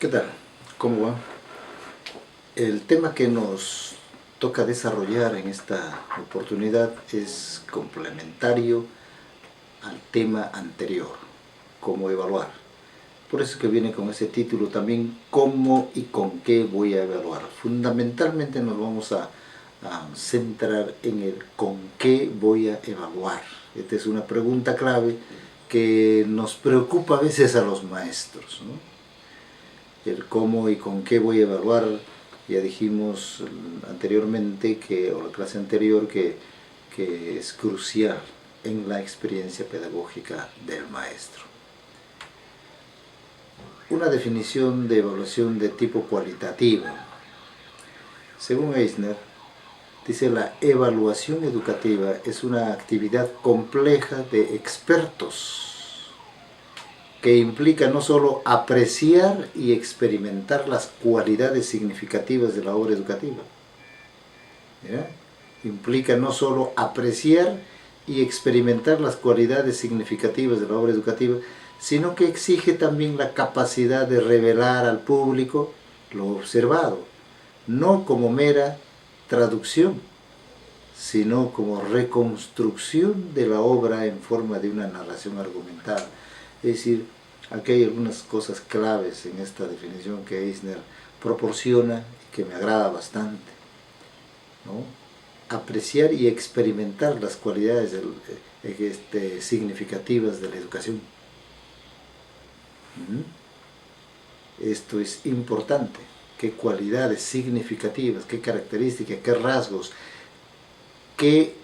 ¿Qué tal? ¿Cómo va? El tema que nos toca desarrollar en esta oportunidad es complementario al tema anterior, cómo evaluar. Por eso que viene con ese título también, cómo y con qué voy a evaluar. Fundamentalmente nos vamos a centrar en el con qué voy a evaluar. Esta es una pregunta clave que nos preocupa a veces a los maestros, ¿no? El cómo y con qué voy a evaluar, ya dijimos anteriormente, o la clase anterior, que es crucial en la experiencia pedagógica del maestro. Una definición de evaluación de tipo cualitativo. Según Eisner, dice: la evaluación educativa es una actividad compleja de expertos que implica no solo apreciar y experimentar las cualidades significativas de la obra educativa, ¿ya? Implica no solo apreciar y experimentar las cualidades significativas de la obra educativa, sino que exige también la capacidad de revelar al público lo observado, no como mera traducción, sino como reconstrucción de la obra en forma de una narración argumental. Es decir, aquí hay algunas cosas claves en esta definición que Eisner proporciona y que me agrada bastante, ¿no? Apreciar y experimentar las cualidades significativas de la educación. Esto es importante. ¿Qué cualidades significativas, qué características, qué rasgos, qué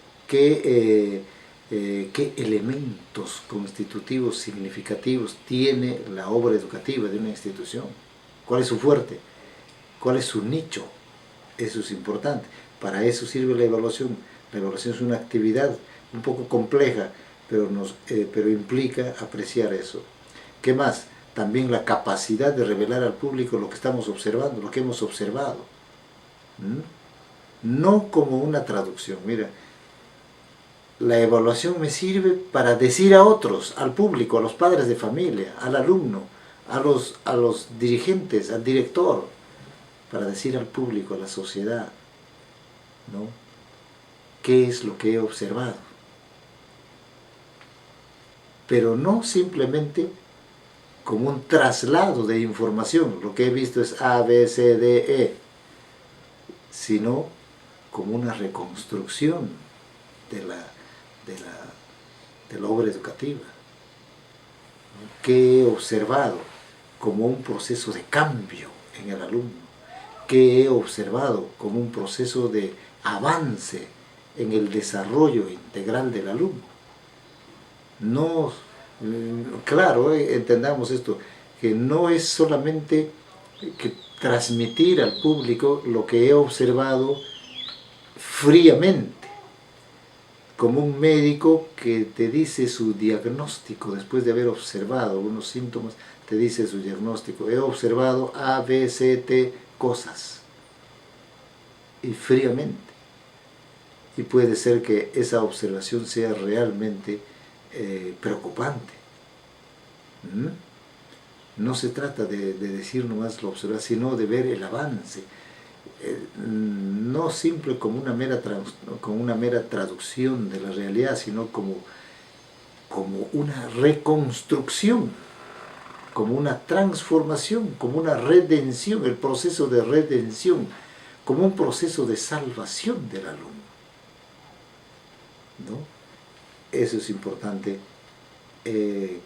elementos constitutivos significativos tiene la obra educativa de una institución? ¿Cuál es su fuerte? ¿Cuál es su nicho? Eso es importante. Para eso sirve la evaluación. La evaluación es una actividad un poco compleja, pero implica apreciar eso. ¿Qué más? También la capacidad de revelar al público lo que estamos observando, lo que hemos observado. No como una traducción. Mira, la evaluación me sirve para decir a otros, al público, a los padres de familia, al alumno, a los dirigentes, al director, para decir al público, a la sociedad, ¿no?, qué es lo que he observado. Pero no simplemente como un traslado de información, lo que he visto es A, B, C, D, E, sino como una reconstrucción de la obra educativa, que he observado como un proceso de cambio en el alumno, que he observado como un proceso de avance en el desarrollo integral del alumno. No, claro, entendamos esto, que no es solamente que transmitir al público lo que he observado fríamente, como un médico que te dice su diagnóstico después de haber observado unos síntomas, te dice su diagnóstico: he observado A, B, C, T cosas, y fríamente. Y puede ser que esa observación sea realmente preocupante. No se trata de decir nomás lo observado, sino de ver el avance. No simple como una mera traducción de la realidad, sino como una reconstrucción, como una transformación, como una redención, el proceso de redención, como un proceso de salvación del alumno, ¿no? Eso es importante,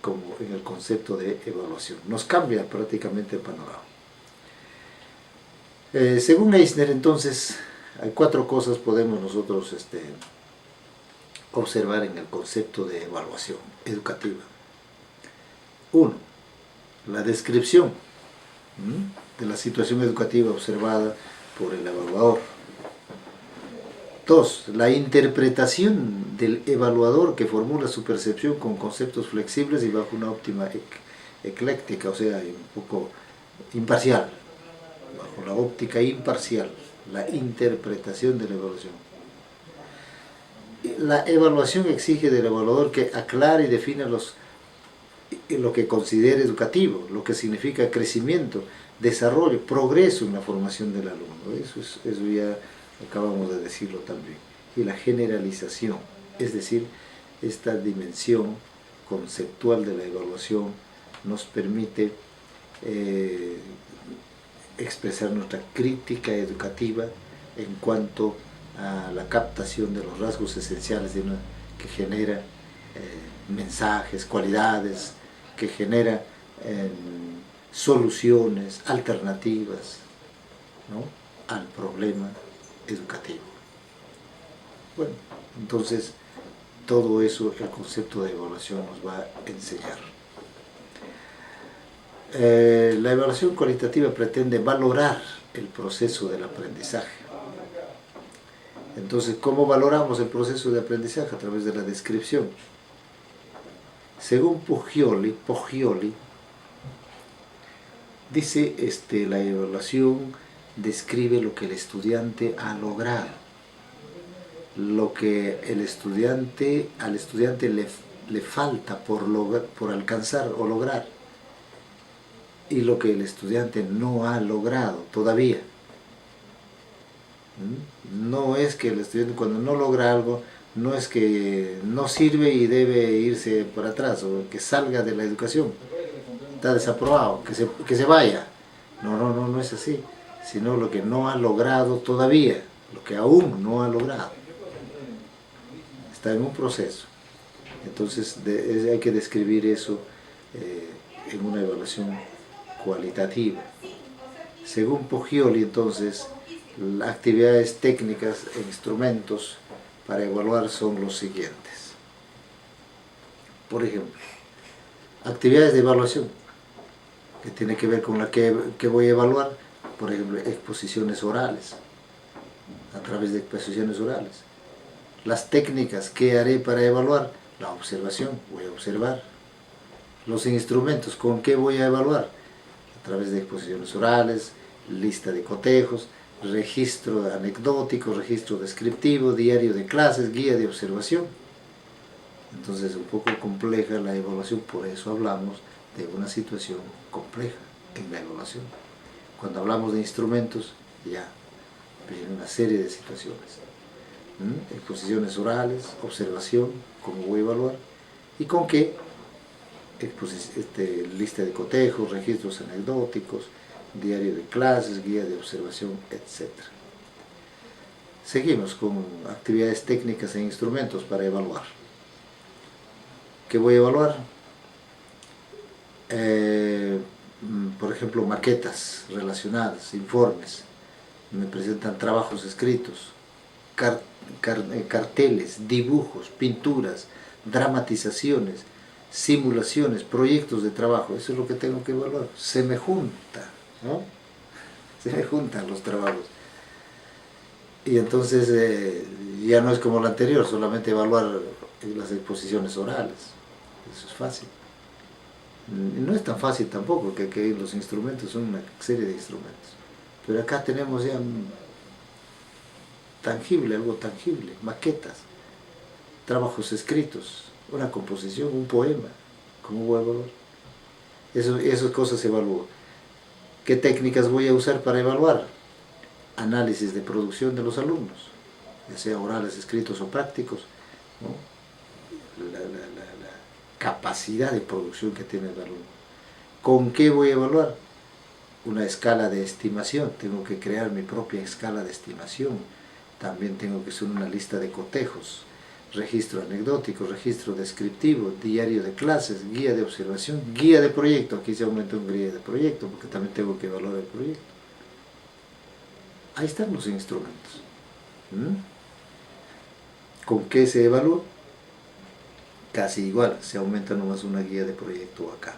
como en el concepto de evaluación. Nos cambia prácticamente el panorama. Según Eisner, entonces, hay 4 cosas podemos nosotros observar en el concepto de evaluación educativa. 1. La descripción de la situación educativa observada por el evaluador. 2. La interpretación del evaluador, que formula su percepción con conceptos flexibles y bajo una óptima ecléctica, o sea, un poco imparcial, bajo la óptica imparcial, la interpretación de la evaluación. La evaluación exige del evaluador que aclare y defina lo que considere educativo, lo que significa crecimiento, desarrollo, progreso en la formación del alumno. Eso ya acabamos de decirlo también. Y la generalización, es decir, esta dimensión conceptual de la evaluación nos permite expresar nuestra crítica educativa en cuanto a la captación de los rasgos esenciales que genera mensajes, cualidades, que genera soluciones, alternativas, ¿no?, al problema educativo. Bueno, entonces todo eso el concepto de evaluación nos va a enseñar. La evaluación cualitativa pretende valorar el proceso del aprendizaje. Entonces, ¿cómo valoramos el proceso de aprendizaje? A través de la descripción. Según Poggioli dice, la evaluación describe lo que el estudiante ha logrado, lo que al estudiante le falta por alcanzar o lograr, y lo que el estudiante no ha logrado todavía. No es que el estudiante, cuando no logra algo, no es que no sirve y debe irse por atrás, o que salga de la educación, está desaprobado, que se vaya. No es así, sino lo que no ha logrado todavía, lo que aún no ha logrado. Está en un proceso. Entonces hay que describir eso en una evaluación cualitativa. Según Poggioli, entonces, las actividades técnicas e instrumentos para evaluar son los siguientes. Por ejemplo, actividades de evaluación, que tiene que ver con la que voy a evaluar, por ejemplo, exposiciones orales, a través de exposiciones orales. Las técnicas que haré para evaluar, la observación, voy a observar. Los instrumentos, ¿con qué voy a evaluar? A través de exposiciones orales, lista de cotejos, registro anecdótico, registro descriptivo, diario de clases, guía de observación. Entonces es un poco compleja la evaluación, por eso hablamos de una situación compleja en la evaluación. Cuando hablamos de instrumentos, ya viene una serie de situaciones. Exposiciones orales, observación, cómo voy a evaluar, y con qué, lista de cotejos, registros anecdóticos, diario de clases, guía de observación, etc. Seguimos con actividades técnicas e instrumentos para evaluar. ¿Qué voy a evaluar? Por ejemplo, maquetas relacionadas, informes, me presentan trabajos escritos, carteles, dibujos, pinturas, dramatizaciones, simulaciones, proyectos de trabajo. Eso es lo que tengo que evaluar. Se me junta, ¿no? Se me juntan los trabajos. Y entonces ya no es como lo anterior, solamente evaluar las exposiciones orales. Eso es fácil. No es tan fácil tampoco, que los instrumentos son una serie de instrumentos. Pero acá tenemos ya algo tangible, maquetas, trabajos escritos, una composición, un poema. ¿Cómo voy a evaluar? Esas cosas se evalúan. ¿Qué técnicas voy a usar para evaluar? Análisis de producción de los alumnos, ya sea orales, escritos o prácticos, ¿no? La capacidad de producción que tiene el alumno. ¿Con qué voy a evaluar? Una escala de estimación, tengo que crear mi propia escala de estimación. También tengo que hacer una lista de cotejos, registro anecdótico, registro descriptivo, diario de clases, guía de observación, guía de proyecto. Aquí se aumenta un guía de proyecto porque también tengo que evaluar el proyecto. Ahí están los instrumentos. ¿Con qué se evalúa? Casi igual, se aumenta nomás una guía de proyecto acá.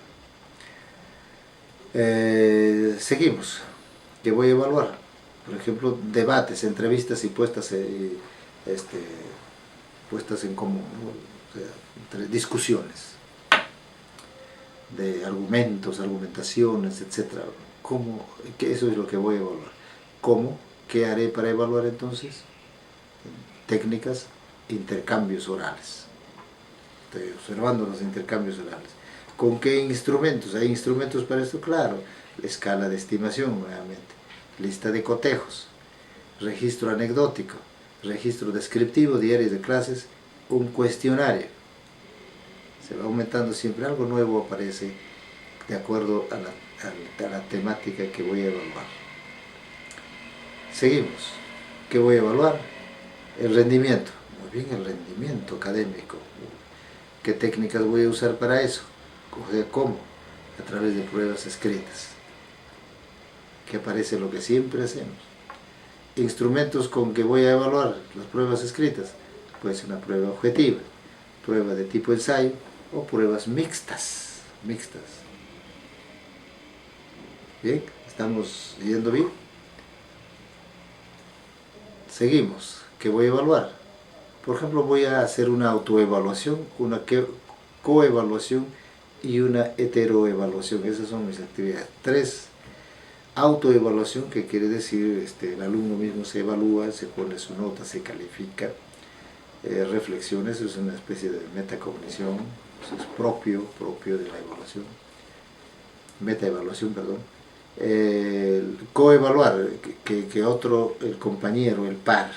Seguimos. ¿Qué voy a evaluar? Por ejemplo, debates, entrevistas y puestas en común, ¿no? O sea, entre discusiones de argumentos, argumentaciones, etc. Eso es lo que voy a evaluar. ¿Cómo? ¿Qué haré para evaluar entonces? Técnicas, intercambios orales. Estoy observando los intercambios orales. ¿Con qué instrumentos? ¿Hay instrumentos para esto? Claro. escala de estimación nuevamente, lista de cotejos, registro anecdótico, registro descriptivo, diarios de clases, un cuestionario. Se va aumentando siempre, algo nuevo aparece de acuerdo a la temática que voy a evaluar. Seguimos. ¿Qué voy a evaluar? El rendimiento. Muy bien, el rendimiento académico. ¿Qué técnicas voy a usar para eso? ¿Cómo? A través de pruebas escritas. Que aparece lo que siempre hacemos. Instrumentos con que voy a evaluar las pruebas escritas. Puede ser una prueba objetiva, prueba de tipo ensayo o pruebas mixtas. Bien, ¿estamos yendo bien? Seguimos. ¿Qué voy a evaluar? Por ejemplo, voy a hacer una autoevaluación, una coevaluación y una heteroevaluación. Esas son mis actividades. 3. Autoevaluación, que quiere decir el alumno mismo se evalúa, se pone su nota, se califica. Reflexiones, es una especie de metacognición, eso es propio de la evaluación. Metaevaluación, perdón. Coevaluar, que otro, el compañero, el par,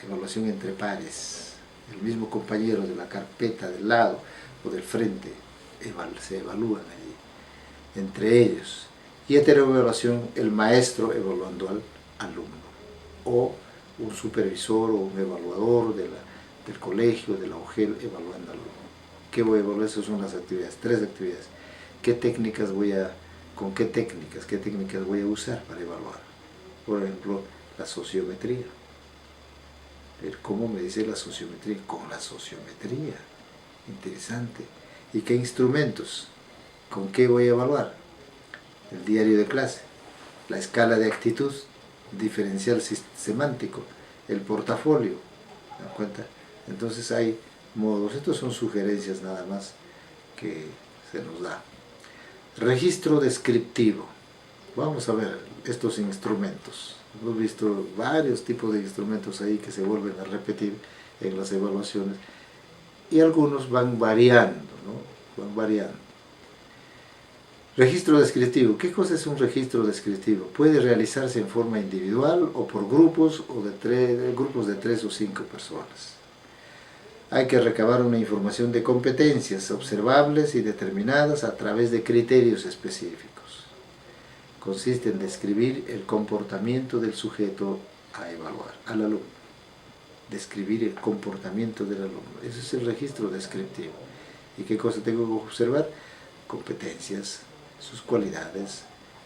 evaluación entre pares, el mismo compañero de la carpeta del lado o del frente, se evalúan allí, entre ellos. Y heteroevaluación, el maestro evaluando al alumno, o un supervisor o un evaluador del colegio, de la UGEL, evaluando al alumno. ¿Qué voy a evaluar? Esas son las actividades, 3 actividades. ¿Qué técnicas qué técnicas voy a usar para evaluar? Por ejemplo, la sociometría. ¿Cómo me dice la sociometría? Con la sociometría. Interesante. ¿Y qué instrumentos? ¿Con qué voy a evaluar? El diario de clase, la escala de actitud, diferencial semántico, el portafolio. ¿Se dan cuenta? Entonces hay modos. Estos son sugerencias nada más que se nos da. Registro descriptivo. Vamos a ver estos instrumentos. Hemos visto varios tipos de instrumentos ahí que se vuelven a repetir en las evaluaciones y algunos van variando, ¿no? Van variando. Registro descriptivo. ¿Qué cosa es un registro descriptivo? Puede realizarse en forma individual o por grupos o grupos de 3 o 5 personas. Hay que recabar una información de competencias observables y determinadas a través de criterios específicos. Consiste en describir el comportamiento del sujeto a evaluar, al alumno. Describir el comportamiento del alumno. Ese es el registro descriptivo. ¿Y qué cosa tengo que observar? Competencias, sus cualidades,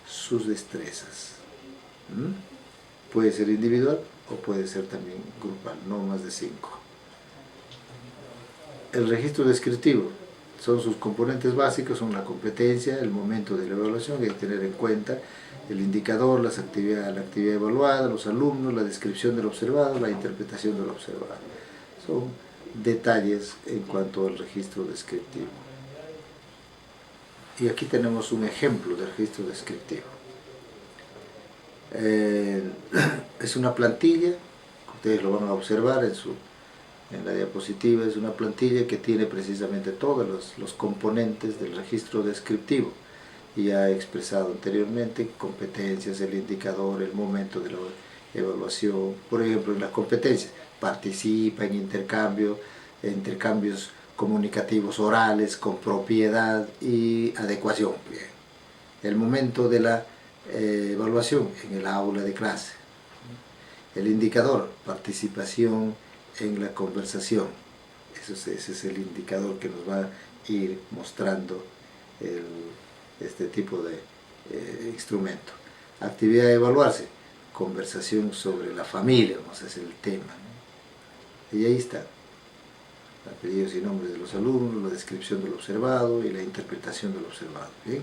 sus destrezas. Puede ser individual o puede ser también grupal, no más de 5. El registro descriptivo son sus componentes básicos, son la competencia, el momento de la evaluación, que hay que tener en cuenta el indicador, la actividad evaluada, los alumnos, la descripción del observado, la interpretación del observado. Son detalles en cuanto al registro descriptivo. Y aquí tenemos un ejemplo de registro descriptivo. Es una plantilla, ustedes lo van a observar en la diapositiva. Es una plantilla que tiene precisamente todos los componentes del registro descriptivo. Y ya he expresado anteriormente competencias, el indicador, el momento de la evaluación. Por ejemplo, en las competencias, participa en intercambios comunicativos orales con propiedad y adecuación. Bien. El momento de la evaluación en el aula de clase. El indicador, participación en la conversación. Ese es el indicador que nos va a ir mostrando este tipo de instrumento. Actividad a evaluarse, conversación sobre la familia, ese es el tema, ¿no? Y ahí está, apellidos y nombres de los alumnos, la descripción del observado y la interpretación del observado. ¿Bien?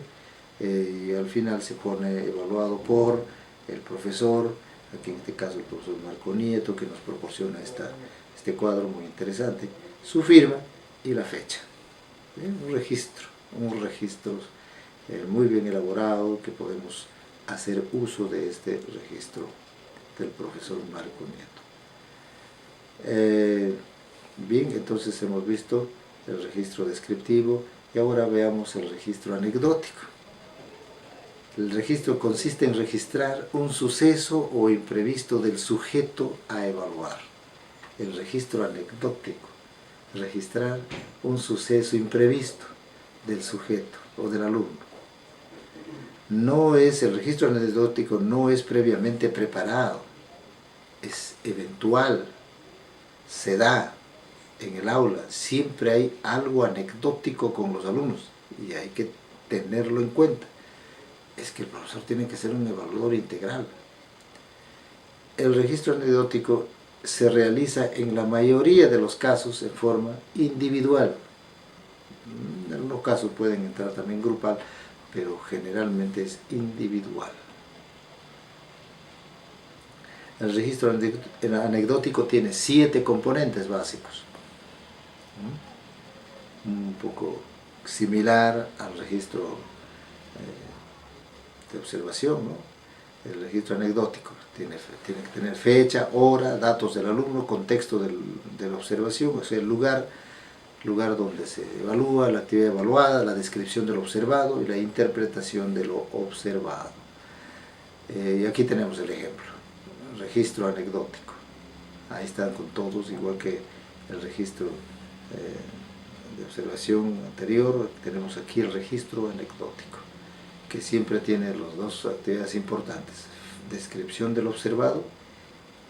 Y al final se pone evaluado por el profesor, aquí en este caso el profesor Marco Nieto, que nos proporciona este cuadro muy interesante, su firma y la fecha. ¿Bien? Un registro muy bien elaborado, que podemos hacer uso de este registro del profesor Marco Nieto. Bien, entonces hemos visto el registro descriptivo y ahora veamos el registro anecdótico. El registro consiste en registrar un suceso o imprevisto del sujeto a evaluar. El registro anecdótico, registrar un suceso imprevisto del sujeto o del alumno. El registro anecdótico no es previamente preparado, es eventual, se da en el aula, siempre hay algo anecdótico con los alumnos y hay que tenerlo en cuenta. Es que el profesor tiene que ser un evaluador integral. El registro anecdótico se realiza en la mayoría de los casos en forma individual. En algunos casos pueden entrar también grupal, pero generalmente es individual. El registro anecdótico tiene 7 componentes básicos. Un poco similar al registro de observación, ¿no? El registro anecdótico tiene que tener fecha, hora, datos del alumno, contexto de la observación, o sea, el lugar donde se evalúa, la actividad evaluada, la descripción de lo observado y la interpretación de lo observado. Y aquí tenemos el ejemplo, el registro anecdótico. Ahí están con todos, igual que el registro de observación anterior, tenemos aquí el registro anecdótico, que siempre tiene las dos actividades importantes: descripción del observado,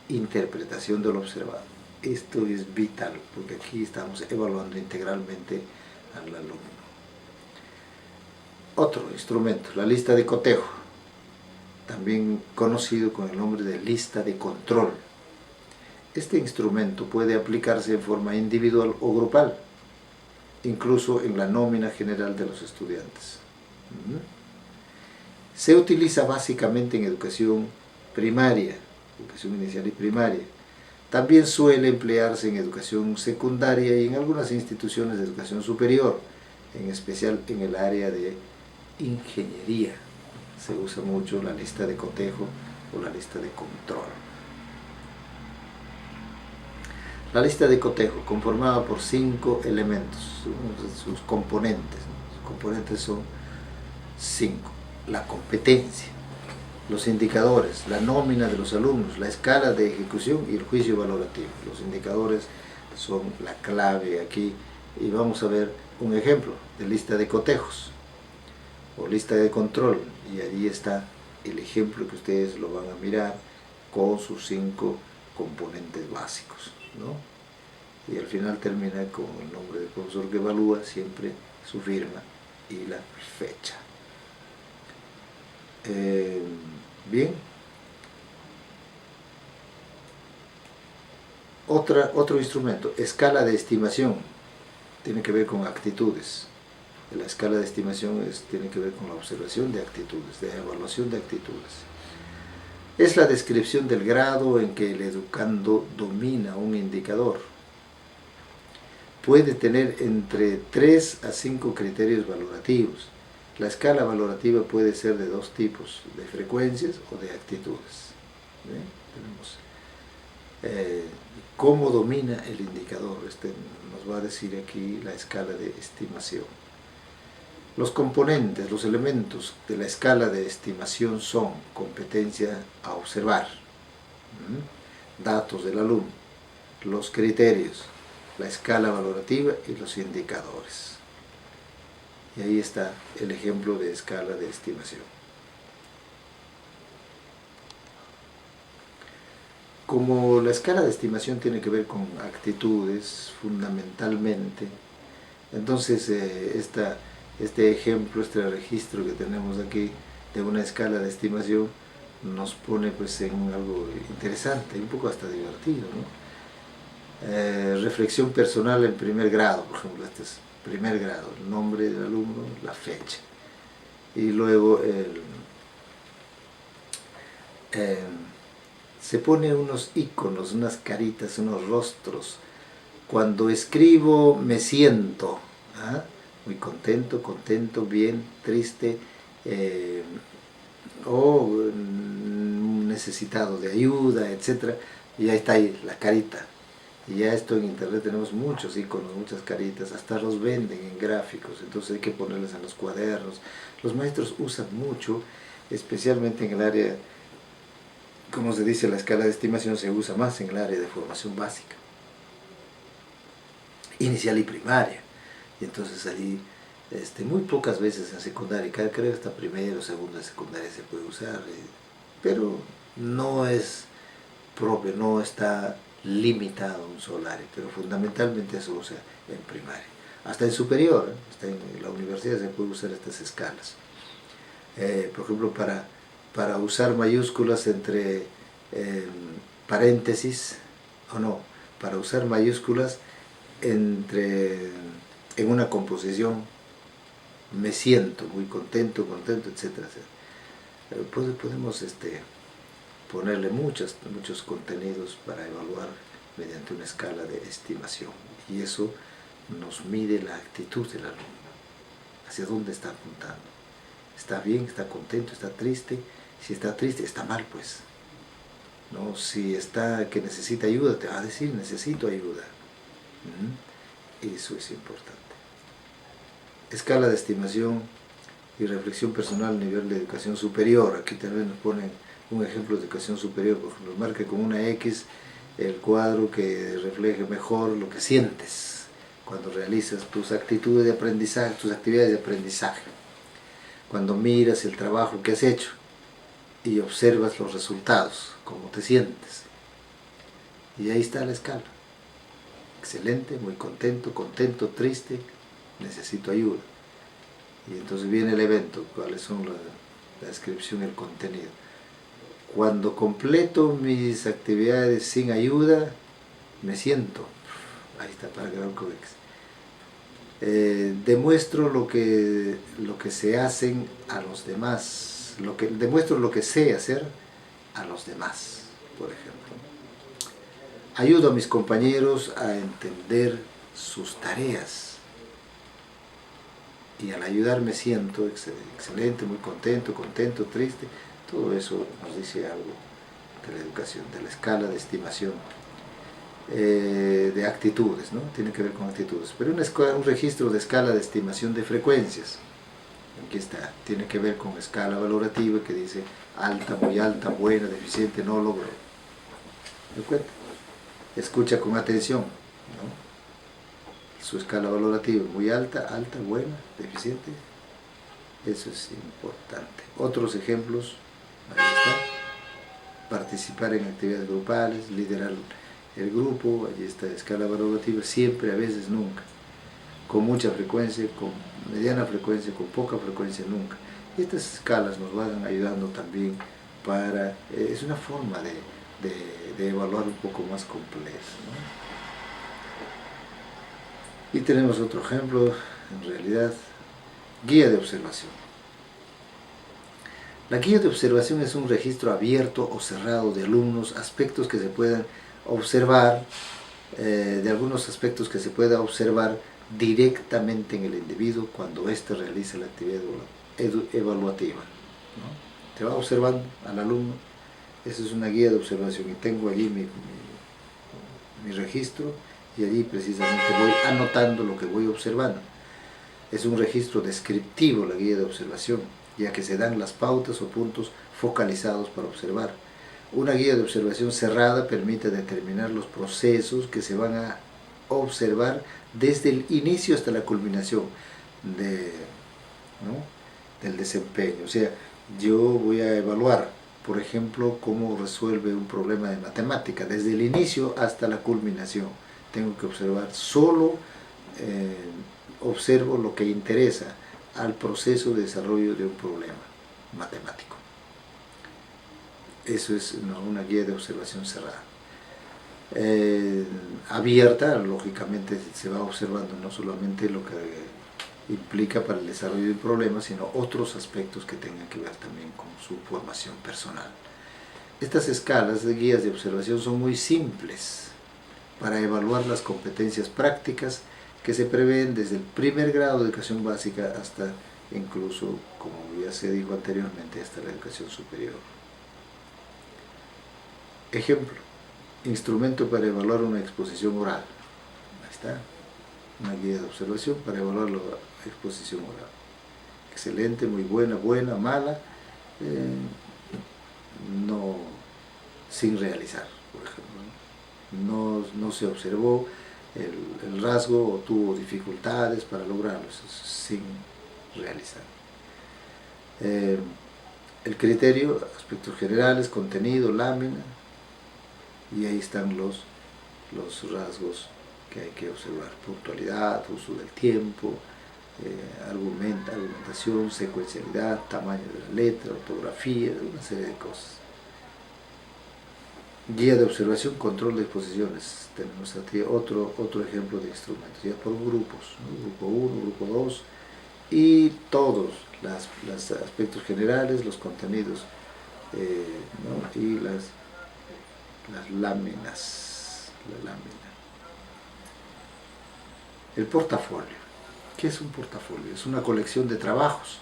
interpretación del observado. Esto es vital, porque aquí estamos evaluando integralmente al alumno. Otro instrumento, la lista de cotejo, también conocido con el nombre de lista de control. Este instrumento puede aplicarse en forma individual o grupal, incluso en la nómina general de los estudiantes. Se utiliza básicamente en educación primaria, educación inicial y primaria. También suele emplearse en educación secundaria y en algunas instituciones de educación superior, en especial en el área de ingeniería. Se usa mucho la lista de cotejo o la lista de control. La lista de cotejo, conformada por 5 elementos, sus componentes. Los componentes son 5. La competencia, los indicadores, la nómina de los alumnos, la escala de ejecución y el juicio valorativo. Los indicadores son la clave aquí y vamos a ver un ejemplo de lista de cotejos o lista de control, y allí está el ejemplo que ustedes lo van a mirar con sus 5 componentes básicos, ¿no? Y al final termina con el nombre del profesor que evalúa, siempre su firma y la fecha. Bien. Otro instrumento, escala de estimación, tiene que ver con actitudes. La escala de estimación tiene que ver con la observación de actitudes, de evaluación de actitudes. Es la descripción del grado en que el educando domina un indicador. Puede tener entre 3 a 5 criterios valorativos. La escala valorativa puede ser de 2 tipos, de frecuencias o de actitudes. Tenemos cómo domina el indicador. Nos va a decir aquí la escala de estimación. Los componentes, los elementos de la escala de estimación son competencia a observar, datos del alumno, los criterios, la escala valorativa y los indicadores. Y ahí está el ejemplo de escala de estimación. Como la escala de estimación tiene que ver con actitudes fundamentalmente, entonces este ejemplo, este registro que tenemos aquí de una escala de estimación nos pone pues en algo interesante, un poco hasta divertido, ¿no? Reflexión personal en primer grado, por ejemplo, este es primer grado, el nombre del alumno, la fecha, y luego se pone unos iconos, unas caritas, unos rostros. Cuando escribo me siento muy contento, bien, triste, o necesitado de ayuda, etc. Y ahí está ahí la carita. Y ya esto en internet tenemos muchos iconos, muchas caritas, hasta los venden en gráficos, entonces hay que ponerles en los cuadernos. Los maestros usan mucho especialmente en el área, como se dice, la escala de estimación se usa más en el área de formación básica, inicial y primaria. Y entonces allí, muy pocas veces en secundaria, creo que hasta primero o segundo de secundaria se puede usar, pero no es propio, no está limitado a un solo área, pero fundamentalmente se usa en primaria. Hasta en superior, hasta en la universidad se puede usar estas escalas. Por ejemplo, para usar mayúsculas entre paréntesis, o no, para usar mayúsculas en una composición, me siento muy contento, etcétera, etcétera. Podemos ponerle muchos contenidos para evaluar mediante una escala de estimación, y eso nos mide la actitud del alumno, hacia dónde está apuntando. ¿Está bien? ¿Está contento? ¿Está triste? Si está triste, está mal, pues. ¿No? Si está que necesita ayuda, te va a decir, necesito ayuda. Eso es importante. Escala de estimación y reflexión personal a nivel de educación superior. Aquí también nos ponen un ejemplo de educación superior, por ejemplo, marque con una X el cuadro que refleje mejor lo que sientes cuando realizas tus actitudes de aprendizaje, tus actividades de aprendizaje. Cuando miras el trabajo que has hecho y observas los resultados, cómo te sientes. Y ahí está la escala. Excelente, muy contento, triste, necesito ayuda. Y entonces viene el evento, cuáles son la descripción y el contenido. Cuando completo mis actividades sin ayuda, me siento. Ahí está, para grabar codex. Demuestro lo que se hacen a los demás, demuestro lo que sé hacer a los demás, por ejemplo. Ayudo a mis compañeros a entender sus tareas, y al ayudar me siento excelente, muy contento, triste. Todo eso nos dice algo de la educación, de la escala de estimación. De actitudes, ¿no? Tiene que ver con actitudes, pero un registro de escala de estimación de frecuencias. Aquí está, tiene que ver con escala valorativa que dice alta, muy alta, buena, deficiente, no logro. ¿De acuerdo? Escucha con atención, ¿no? Su escala valorativa, muy alta, buena, deficiente. Eso es importante. Otros ejemplos, ahí está. Participar en actividades grupales, liderar el grupo, allí está escala valorativa, siempre, a veces, nunca. Con mucha frecuencia, con mediana frecuencia, con poca frecuencia, nunca. Y estas escalas nos van ayudando también para, es una forma de evaluar un poco más compleja, ¿no? Y tenemos otro ejemplo, en realidad, guía de observación. La guía de observación es un registro abierto o cerrado de alumnos, aspectos que se puedan observar, de algunos aspectos que se pueda observar directamente en el individuo cuando éste realiza la actividad evaluativa, ¿no? Te va observando al alumno, esa es una guía de observación, y tengo allí mi registro, y allí precisamente voy anotando lo que voy observando. Es un registro descriptivo la guía de observación, ya que se dan las pautas o puntos focalizados para observar. Una guía de observación cerrada permite determinar los procesos que se van a observar desde el inicio hasta la culminación del desempeño. O sea, yo voy a evaluar, por ejemplo, cómo resuelve un problema de matemática, desde el inicio hasta la culminación. Tengo que observar solo, observo lo que interesa al proceso de desarrollo de un problema matemático. Eso es una guía de observación cerrada. Abierta, lógicamente se va observando no solamente lo que implica para el desarrollo de un problema, sino otros aspectos que tengan que ver también con su formación personal. Estas escalas de guías de observación son muy simples para evaluar las competencias prácticas que se prevén desde el primer grado de educación básica hasta incluso, como ya se dijo anteriormente, hasta la educación superior. Ejemplo, instrumento para evaluar una exposición oral. Ahí está, una guía de observación para evaluar la exposición oral. Excelente, muy buena, mala, eh, no, sin realizar, por ejemplo. No se observó el rasgo o tuvo dificultades para lograrlo, sin realizar. El criterio, aspectos generales, contenido, lámina, y ahí están los rasgos que hay que observar: puntualidad, uso del tiempo, argumentación, secuencialidad, tamaño de la letra, ortografía, una serie de cosas. Guía de observación, control de exposiciones. Tenemos aquí otro ejemplo de instrumentos, ya por grupos, ¿no? Grupo 1, grupo 2, y todos los aspectos generales, los contenidos, ¿no? Y las láminas, la lámina. El portafolio. ¿Qué es un portafolio? Es una colección de trabajos.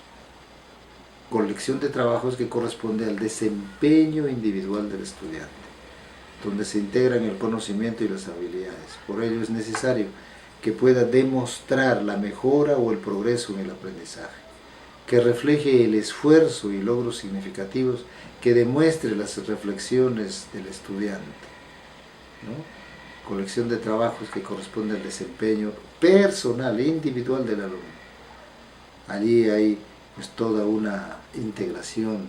Colección de trabajos que corresponde al desempeño individual del estudiante, donde se integran el conocimiento y las habilidades. Por ello es necesario que pueda demostrar la mejora o el progreso en el aprendizaje, que refleje el esfuerzo y logros significativos, que demuestre las reflexiones del estudiante, ¿no? Colección de trabajos que corresponde al desempeño personal, individual del alumno. Allí hay pues toda una integración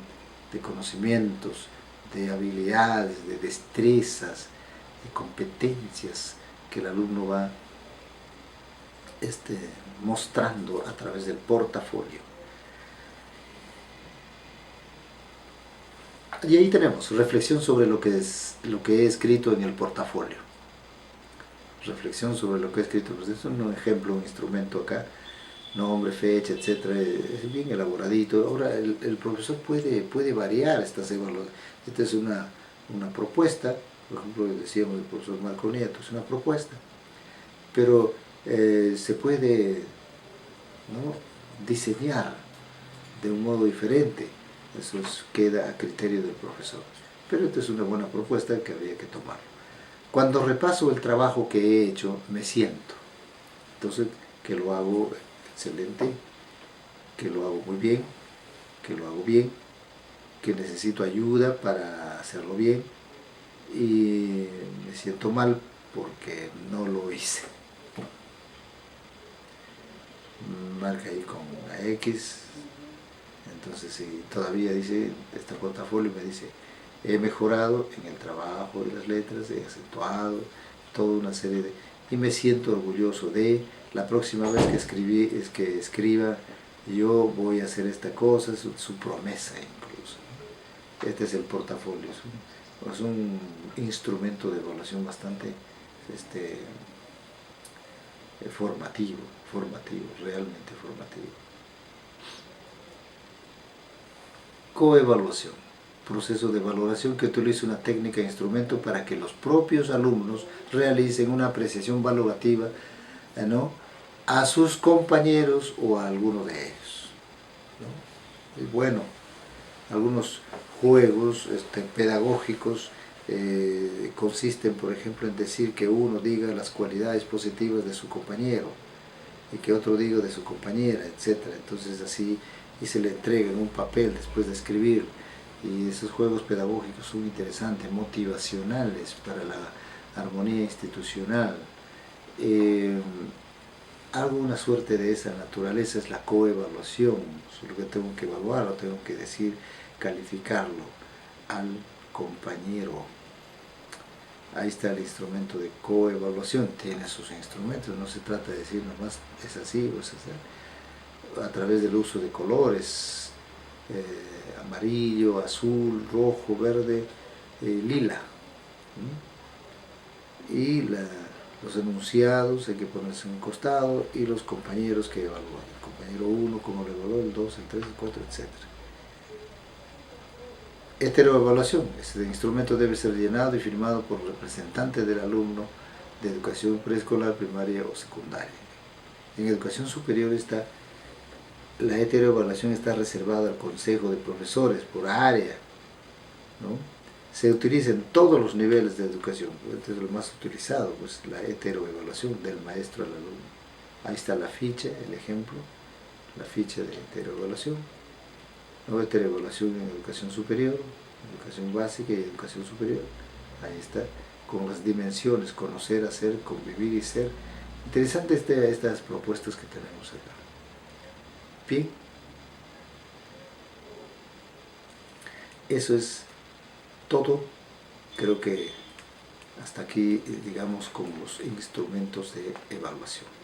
de conocimientos, de habilidades, de destrezas, de competencias que el alumno va mostrando a través del portafolio. Y ahí tenemos reflexión sobre lo que he escrito en el portafolio. Reflexión sobre lo que he escrito. Pues es un ejemplo, un instrumento acá, nombre, fecha, etcétera, es bien elaboradito. Ahora el profesor puede variar estas evaluaciones. Esta es una propuesta, por ejemplo, decíamos el profesor Marco Nieto, es una propuesta, pero se puede, ¿no?, diseñar de un modo diferente. Eso queda a criterio del profesor. Pero esta es una buena propuesta que habría que tomar. Cuando repaso el trabajo que he hecho, me siento. Entonces, que lo hago excelente, que lo hago muy bien, que lo hago bien, que necesito ayuda para hacerlo bien, y me siento mal porque no lo hice. Marca ahí con una X. Entonces, si todavía dice, este portafolio me dice, he mejorado en el trabajo de las letras, he acentuado, toda una serie de... Y me siento orgulloso de, la próxima vez que escriba, yo voy a hacer esta cosa, su promesa incluso. Este es el portafolio, es un instrumento de evaluación bastante formativo, realmente formativo. Coevaluación, proceso de valoración que utiliza una técnica e instrumento para que los propios alumnos realicen una apreciación valorativa, ¿no?, a sus compañeros o a alguno de ellos, ¿no? Y bueno, algunos juegos pedagógicos consisten, por ejemplo, en decir que uno diga las cualidades positivas de su compañero y que otro diga de su compañera, etc. Entonces así, y se le entrega en un papel después de escribir. Y esos juegos pedagógicos son interesantes, motivacionales para la armonía institucional. Alguna suerte de esa naturaleza es la coevaluación. Lo que tengo que evaluar, o tengo que decir, calificarlo al compañero. Ahí está el instrumento de coevaluación, tiene sus instrumentos, no se trata de decir nomás es así o es así. A través del uso de colores, amarillo, azul, rojo, verde, lila. Y los enunciados hay que ponerse en un costado, y los compañeros que evalúan. El compañero 1, cómo lo evaluó, el 2, el 3, el 4, etc. Heteroevaluación. Este instrumento debe ser llenado y firmado por representantes del alumno de educación preescolar, primaria o secundaria. En educación superior la heteroevaluación está reservada al consejo de profesores por área, ¿no? Se utiliza en todos los niveles de educación. Este es lo más utilizado, pues, la heteroevaluación del maestro al alumno. Ahí está la ficha, el ejemplo, la ficha de heteroevaluación. Luego está la evaluación en educación superior, educación básica y educación superior. Ahí está, con las dimensiones, conocer, hacer, convivir y ser. Interesante estas propuestas que tenemos acá. Bien, eso es todo. Creo que hasta aquí, digamos, con los instrumentos de evaluación.